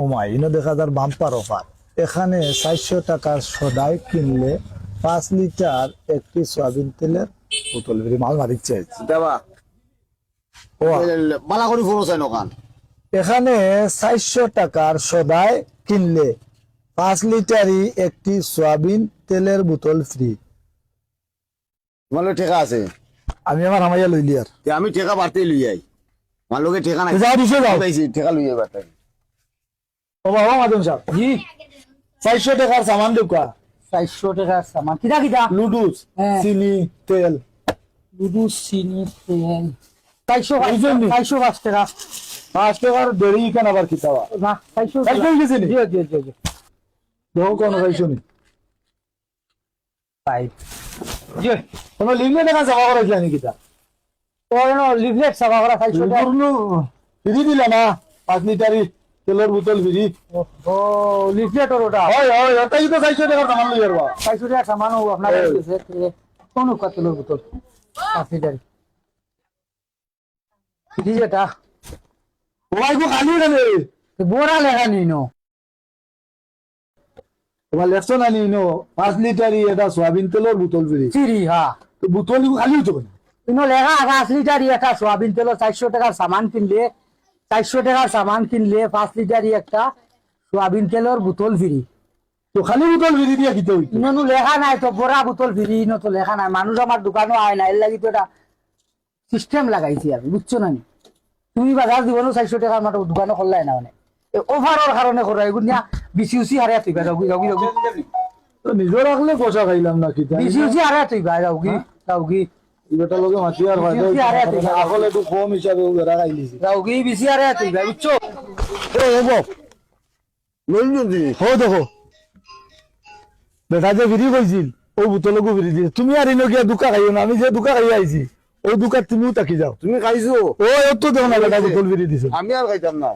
ওমাই ইনো দেখা যার bumper offer. এখানে 400 টাকার সদাই কিনলে 5 লিটার একটি সয়াবিন তেলের বোতল ফ্রি। মাল মারিচ্ছে দেবা ও বালা করে ফোন চাই নকান এখানে 400 টাকার সদাই কিনলে 5 লিটারই একটি সয়াবিন তেলের বোতল ফ্রি। তোমার লোক ঠেকা আছে আমি আমার হামাইয়া লইলি আর তে আমি ঠেকা বাড়তেই লই যাই আমার লোকে ঠেকা নাই যাও দিছে যাও। পাইছি ঠেকা লই যাই বাড়তে ও বাবা মাদন সাহেব জি 400 টাকার সামান দেউকা 400 টাকার সামান কিটা কিটা লুডুস হ্যাঁ। চিনি তেল দুধ চিনি তেল 400 বুঝলেন নি? 405 টাকা 5 টাকার দেরি কেন আবার কিতাবা না 400 400 হয়ে গেছে নি? জি জি জি জি দেখো কোন খাইছো নি পাই জি তোমার লিখলে টাকা জমা করাইছিলা নি কিতা ওনো লিফলেট সাবা করা 400 টাকা ফ্রি দিলা না 5 লিটারই তেলের বোতল ফ্রি। ও লিফলেট ওটা হয় হয় ওটাই তো 400 টাকার সামান লই যাবা 400 টাকা সামান ও আপনার কাছে কোন কতলো বোতল 5 লিটার কি যেটা ওই গো খালি রে বড়া লেখা নিনো তোমার লেখছো না নি নো 5 লিটারই এটা সয়াবিন তেলের বোতল ফ্রি। চিরি হ্যাঁ তো বোতল খালি হতো না ইনো লেখা 5 লিটারই একটা সোয়াবিন তেল 400 টাকার সামান কিনলে 400 টাকার সামান কিনলে 5 লিটারই একটা সোয়াবিন তেলের বোতল ফ্রি। তো খালি বোতল ফ্রি দিয়া কিতে হইতো ইনো লেখা নাই তো বড়া বোতল ফ্রি ইনো তো লেখা নাই মানুষ আমার দোকানও আয় না এর লাগি তো এটা সিস্টেম লাগাইছি আর বুঝছো না নি তুমি বাজার জীবনও 400 টাকার মাত্র দোকানও খোলাই না মানে ওভারের কারণে করা এগুলো নিয়া বিসিউসি হারিয়া তুই যাও যাও যাও তো নিজে রাখলে পয়সা খাইলাম না কিতা বিসিউসি হারিয়া তুই যাও কি এটা লগে মাছি আর ফায়দা বেশি আরে আছে। আগলে একটু কম হিসাবে ওরা খাইলিছি যাও কি বিসি হারিয়া তুই বুঝছো ও হবো লই যদি হো দেখো বেটা যে ফিরি কইছিল ও বোতলকো ফিরি দিয়ে তুমি আর ইনো গিয়া দুকা খাইও না আমি যে দুকা খাই আইছি ওই দুকা তুমিও তাকি যাও তুমি খাইছো ও তো দেখো না বেটা বোতল ফিরি দিছো আমি আর খাইতাম না